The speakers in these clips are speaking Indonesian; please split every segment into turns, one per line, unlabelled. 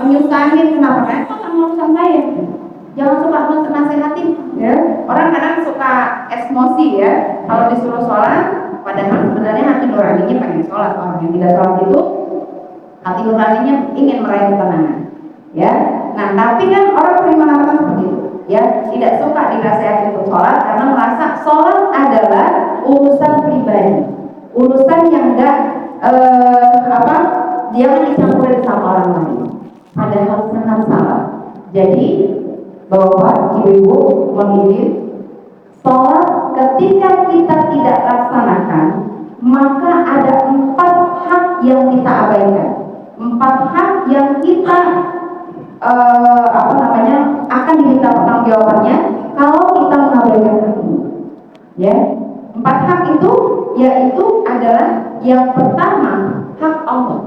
menyusahin, kenapa? Karena itu kan urusan saya. Jangan suka nasihatin, ya. Orang kadang suka emosi ya, kalau disuruh sholat, padahal sebenarnya hati nuraninya pengen sholat. Orang yang tidak sholat itu hati nuraninya ingin meraih ketenangan, ya. Nah, tapi kan orang sering mengatakan seperti itu, ya, tidak suka dinasihati untuk sholat karena merasa sholat adalah urusan pribadi, urusan yang enggak dia dicampurin sama orang lain. Padahal sangat salah. Jadi Bapak, Ibu, mengizin sholat ketika kita tidak laksanakan, maka ada 4 hak yang kita abaikan, 4 hak yang kita akan diminta pertanggungjawabannya kalau kita mengabaikan hak ini. Ya, 4 hak itu yaitu adalah yang pertama hak Allah.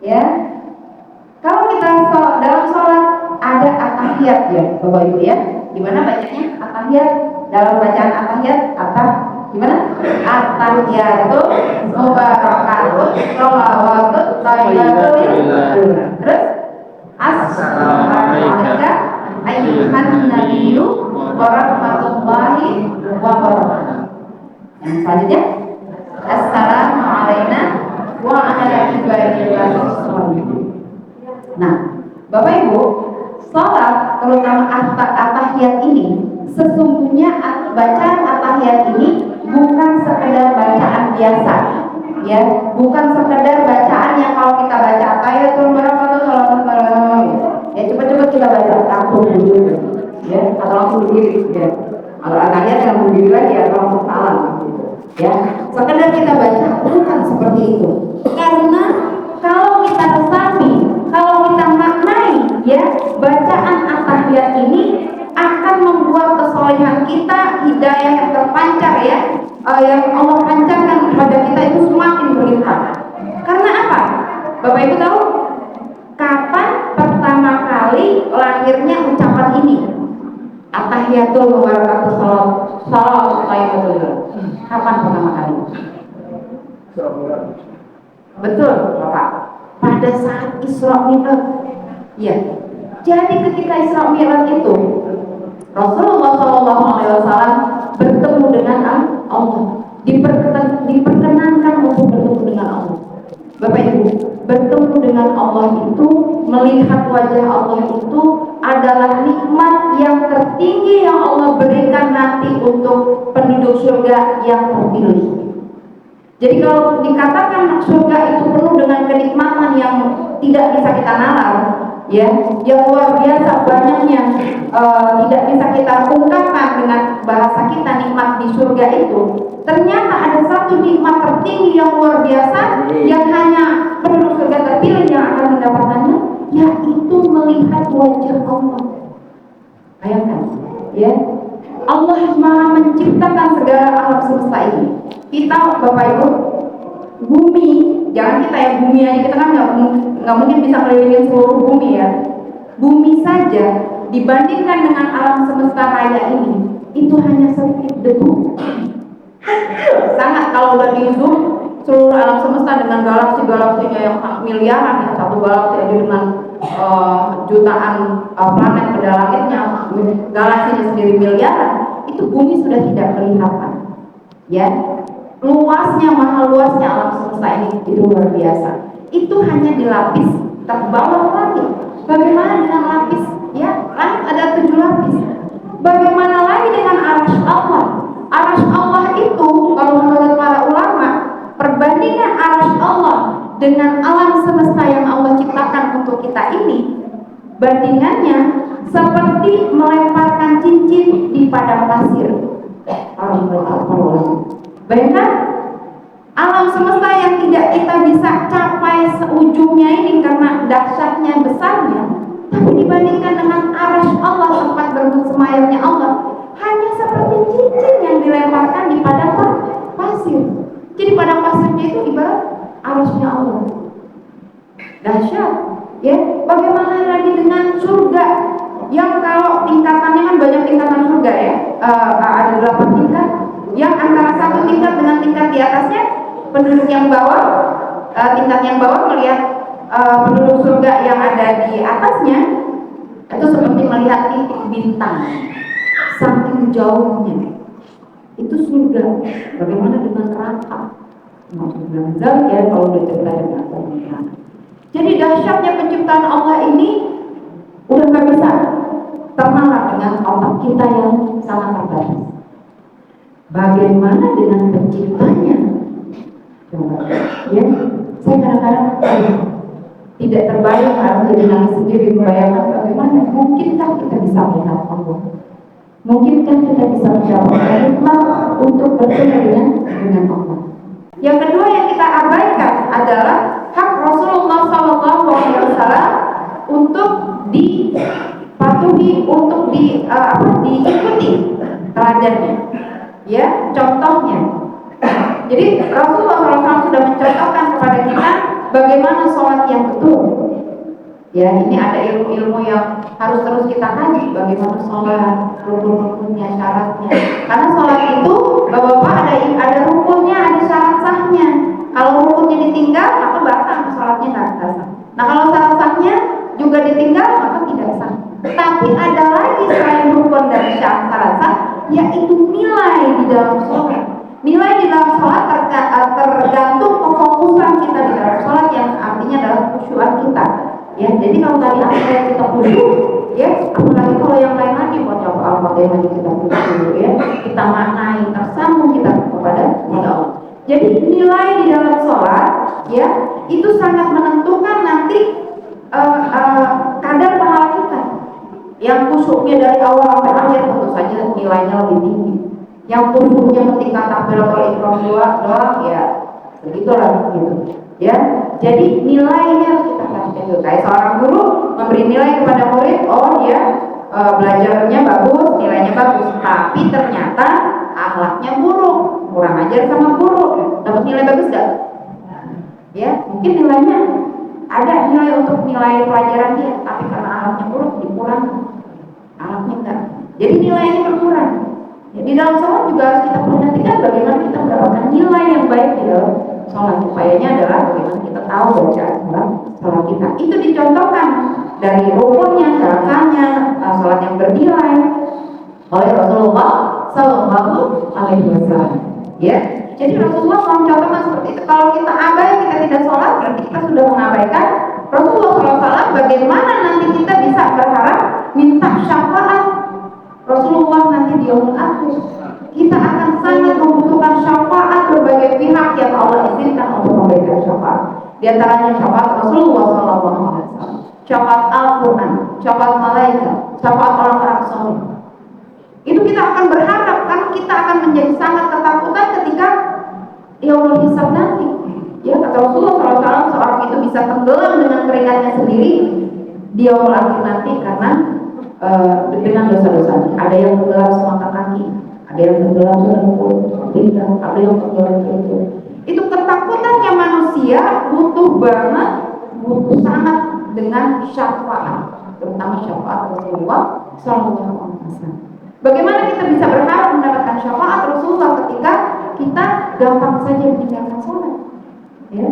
Ya, kalau kita dalam sholat ada at-tahiyat ya, Bapak Ibu ya. Gimana bacanya at-tahiyat? Dalam bacaan at-tahiyat gimana? At-tahiyatu mubarakatuh sholawatut thayyibatun. Terus assalamu alayka ayyuhan nabiyyu wa rahmatullahi wa barakatuh. Yang selanjutnya assalamu alayna wa ala ibadillahi sholihin. Nah, Bapak Ibu, sholat terutama at-tahiyat ini, sesungguhnya bacaan at-tahiyat ini bukan sekedar bacaan biasa, ya, bukan sekedar bacaan yang kalau kita baca at-tahiyatul barakatuh, ya cepat-cepat kita baca langsung berdiri, ya, atau langsung berdiri, ya. Kalau at-tahiyat yang berdiri lagi atau langsung salam, ya. Sekedar kita baca bukan seperti itu, karena kalau kita resapi, kalau kita maknai, ya, bacaan at-tahiyat ini akan membuat kesolehan kita, hidayah yang terpancar, ya, yang Allah pancarkan kepada kita itu semakin berlipat. Karena apa? Bapak Ibu tahu kapan pertama kali lahirnya ucapan ini? At-tahiyatul mubarakatuh sholawatut thayyibatun. Kapan pertama kali? Betul, Bapak. Pada saat Isra Mi'raj. Ya. Jadi ketika Isra Mi'raj itu Rasulullah SAW bertemu dengan Allah, diperkenankan untuk bertemu dengan Allah. Bapak Ibu, bertemu dengan Allah itu, melihat wajah Allah itu adalah nikmat yang tertinggi yang Allah berikan nanti untuk penduduk surga yang terpilih. Jadi kalau dikatakan surga itu penuh dengan kenikmatan yang tidak bisa kita nalar, ya, yang luar biasa banyaknya, tidak bisa kita ungkapkan dengan bahasa kita nikmat di surga itu. Ternyata ada satu nikmat tertinggi yang luar biasa yang hanya penduduk surga terpilih yang akan mendapatkannya, yaitu melihat wajah Allah. Bayangkan, ya, Allah Maha menciptakan segala alam semesta ini. Kita, Bapak Ibu, bumi, jangan kita yang bumi aja, kita kan nggak mungkin bisa melingkupi seluruh bumi, ya. Bumi saja dibandingkan dengan alam semesta raya ini, itu hanya sedikit debu. Sangat kalau udah di zoom seluruh alam semesta dengan galaksi-galaksinya yang miliaran, ya, satu galaksi aja dengan jutaan planet pada langitnya, galaksinya sendiri miliaran, itu bumi sudah tidak kelihatan, ya. Luasnya, maha luasnya alam semesta ini itu luar biasa. Itu hanya dilapis terbawah langit. Bagaimana dengan lapis? Ya, langit ada 7 lapis. Bagaimana lagi dengan arasy Allah? Arasy Allah itu kalau menurut para ulama, perbandingan arasy Allah dengan alam semesta yang Allah ciptakan untuk kita ini, bandingannya seperti melemparkan cincin di padang pasir. Bayangkan alam semesta yang tidak kita bisa capai seujungnya ini karena dahsyatnya besarnya, tapi dibandingkan dengan arasy Allah, tempat bersemayamnya Allah, hanya seperti cincin yang dilemparkan di padang pasir. Jadi padang pasirnya itu ibarat arasy-nya Allah. Dahsyat, ya. Bagaimana lagi dengan surga yang kalau tingkatannya kan banyak tingkatan surga, ya, ada 8 tingkat, yang antara satu tingkat dengan tingkat di atasnya penduduk yang bawah, tingkat yang bawah melihat penduduk surga yang ada di atasnya itu seperti melihat titik bintang, saking jauhnya. Itu surga. Bagaimana dengan neraka? Maksudnya ya kalau dicipta dengan Tuhan. Jadi dahsyatnya penciptaan Allah ini udah nggak bisa ternalar dengan otak kita yang sangat terbatas. Bagaimana dengan penciptanya? Coba, ya, saya kadang-kadang tidak terbayang harus jadi nangis sendiri membayangkan bagaimana mungkinkah kita bisa melihat Allah. Mungkinkah kita bisa mendapatkan hikmah untuk bertemu dengan Allah. Yang kedua yang kita abaikan adalah hak Rasulullah SAW untuk dipatuhi, untuk diikuti teladannya. Ya, contohnya. Jadi Rasulullah SAW sudah mencontohkan kepada kita bagaimana sholat yang betul. Ya, ini ada ilmu-ilmu yang harus terus kita kaji. Bagaimana sholat, rukun-rukunnya, syaratnya. Karena sholat itu, bapak-bapak ada rukunnya, ada syarat sahnya. Kalau rukunnya ditinggal, maka batal, sholatnya nggak sah. Nah, kalau syarat sahnya juga ditinggal, maka tidak sah. Tapi ada lagi selain rukun dan syarat sah, yaitu nilai di dalam sholat. Nilai di dalam sholat tergantung kefokusan kita di dalam sholat, yang artinya adalah khusyuan kita. Ya, jadi kalau tadi apa kita khusyuk, ya, apalagi kalau yang lain lagi mau coba Al-Fatihah kita khusyuk, ya, kita maknai, tersambung kita kepada Allah. Jadi nilai di dalam sholat, ya, itu sangat menentukan nanti kadar pahala kita. Yang khusyuknya dari awal sampai akhir tentu saja nilainya lebih tinggi. Yang khusyuknya ketika takbiratul ihram doang, ya, begitulah gitu. Ya, jadi nilainya harus kita perhatikan juga. Kayak seorang guru memberi nilai kepada murid, oh dia belajarnya bagus, nilainya bagus, tapi ternyata akhlaknya buruk, kurang ajar sama guru, dapat nilai bagus gak? Ya, mungkin nilainya ada nilai untuk nilai pelajaran dia, tapi karena akhlaknya buruk dikurangi, akhlaknya enggak. Jadi nilainya berkurang. Jadi dalam sholat juga harus kita perhatikan bagaimana kita mendapatkan nilai yang baik di dalam sholat. Upayanya adalah bagaimana kita tahu bacaan sholat kita. Itu dicontohkan dari rukunnya, syaratnya, sholat yang bernilai oleh Rasulullah Sallallahu Alaihi Wasallam. Ya, jadi Rasulullah mencontohkan seperti itu. Kalau kita abai, kita tidak sholat, berarti kita sudah mengabaikan Rasulullah SAW. Bagaimana nanti kita bisa berharap minta syafaat Rasulullah nanti di yaumul akhir? Kita akan sangat membutuhkan syafaat berbagai pihak yang Allah izinkan untuk memberikan syafaat. Di antaranya syafaat Rasulullah SAW, syafaat Al-Quran, syafaat malaikat, syafaat orang-orang soleh. Itu kita akan berharap, karena kita akan menjadi sangat ketakutan ketika yaumul hisab nanti. Ya, kata Rasulullah SAW, seorang itu bisa tenggelam dengan keringatnya sendiri di yaumul akhir nanti karena dengan dosa-dosa. Ada yang tenggelam semata kaki, ada yang tenggelam pinggang, ada yang tenggelam itu. Itu ketakutannya manusia butuh banget, butuh sangat dengan syafaat, terutama syafaat Rasulullah SAW. Bagaimana kita bisa berharap mendapatkan syafaat Rasulullah ketika kita gampang saja meninggalkan sholat? Ya.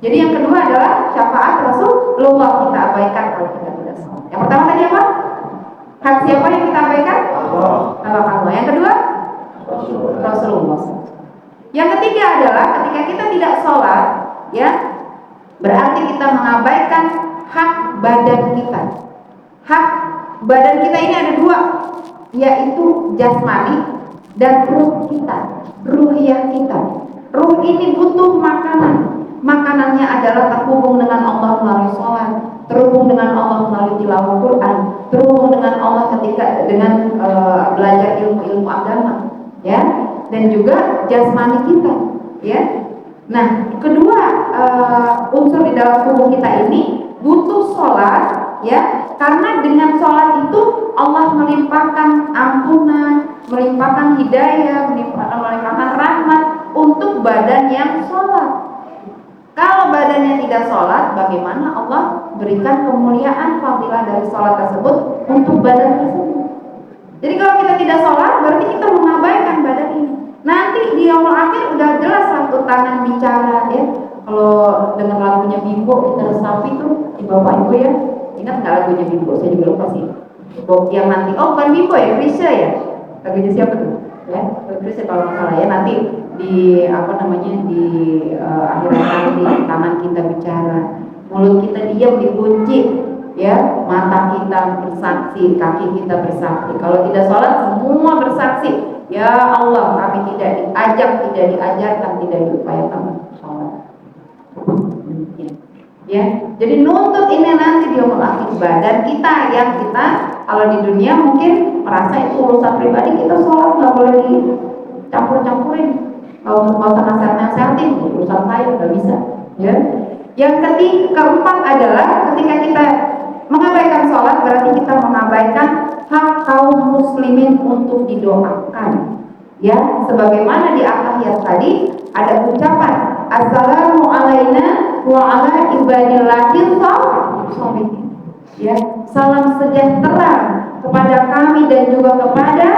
Jadi yang kedua adalah syafaat Rasulullah kita abaikan kalau kita tidak sholat. Yang pertama tadi apa? Hak siapa yang kita abaikan? Allah. Yang kedua? Rasulullah. Yang ketiga adalah ketika kita tidak sholat, ya, berarti kita mengabaikan hak badan kita. Hak badan kita ini ada dua, yaitu jasmani dan ruh kita, ruhiyah kita. Ruh ini butuh makanan. Makanannya adalah terhubung dengan Allah melalui sholat, terhubung dengan Allah melalui tilawah Quran, terhubung dengan Allah ketika dengan belajar ilmu-ilmu agama, ya, dan juga jasmani kita, ya. Nah, kedua unsur di dalam tubuh kita ini butuh sholat, ya, karena dengan sholat itu Allah melimpahkan ampunan, melimpahkan hidayah, melimpahkan rahmat untuk badan yang sholat. Kalau badannya tidak sholat, bagaimana Allah berikan kemuliaan fadilah dari sholat tersebut untuk badan tersebut? Jadi kalau kita tidak sholat, berarti kita mengabaikan badan ini. Nanti di yaumul akhir udah jelas lah tangan bicara, ya, kalau dengar lagunya Bimbo kita resapi tuh di bapak ibu ya, ingat nggak lagunya Bimbo? Saya juga lupa sih. Yang nanti, oh bukan Bimbo ya, Krisya ya, lagunya siapa tuh? Ya, Krisya kalau nggak salah ya, nanti di apa namanya di akhirat nanti tangan kita bicara, mulut kita diam dikunci, ya, mata kita bersaksi, kaki kita bersaksi. Kalau tidak sholat semua bersaksi. Ya Allah, kami tidak diajak, tidak diajarkan, tidak diupayakan sholat. Ya, jadi nuntut ini nanti di yaumul akhir. Dan kita yang kita kalau di dunia mungkin merasa itu urusan pribadi, kita sholat nggak boleh dicampur-campurin. Kalau mau nasihat-nasihatin urusan saya nggak bisa. Ya. Yang keempat adalah ketika kita mengabaikan sholat berarti kita mengabaikan hak kaum muslimin untuk didoakan. Ya, sebagaimana di akhir tadi ada ucapan assalamu alaina wa ala ibadillahil sholihin. Ya, salam sejahtera kepada kami dan juga kepada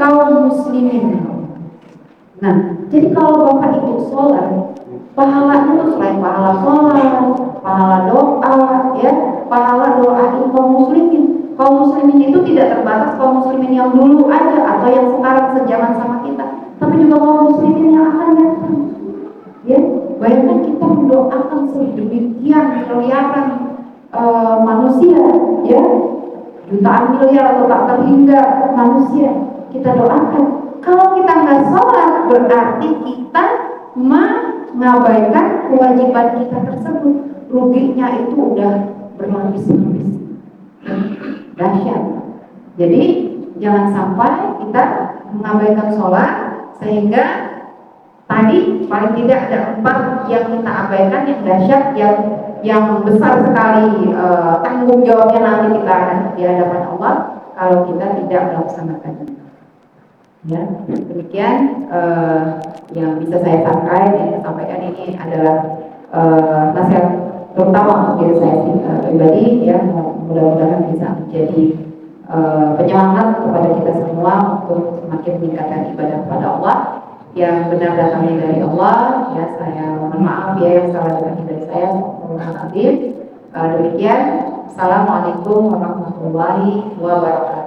kaum muslimin. Nah, jadi kalau Bapak Ibu sholat, pahalanya itu selain pahala sholat, pahala doa, ya, pahala doain kaum muslimin. Kaum muslimin itu tidak terbatas kaum muslimin yang dulu aja atau yang sekarang sejaman sama kita, tapi juga kaum muslimin yang akan datang. Ya, bayangkan kita mendoakan sedemikian miliaran manusia, ya, jutaan miliar atau tak terhingga manusia kita doakan. Kalau kita nggak sholat berarti kita mengabaikan kewajiban kita tersebut. Ruginya itu udah berlapis-lapis, dahsyat. Jadi jangan sampai kita mengabaikan sholat sehingga tadi paling tidak ada 4 yang kita abaikan yang dahsyat, yang besar sekali tanggung jawabnya nanti kita akan di hadapan Allah kalau kita tidak melaksanakannya. Ya, demikian yang bisa saya sampaikan ini adalah nasihat terutama untuk diri saya pribadi, ya, mudah-mudahan bisa menjadi penyemangat kepada kita semua untuk semakin meningkatkan ibadah kepada Allah. Yang benar datangnya dari Allah, ya, saya mohon maaf ya yang salah datangnya dari saya. Demikian, assalamualaikum warahmatullahi wabarakatuh.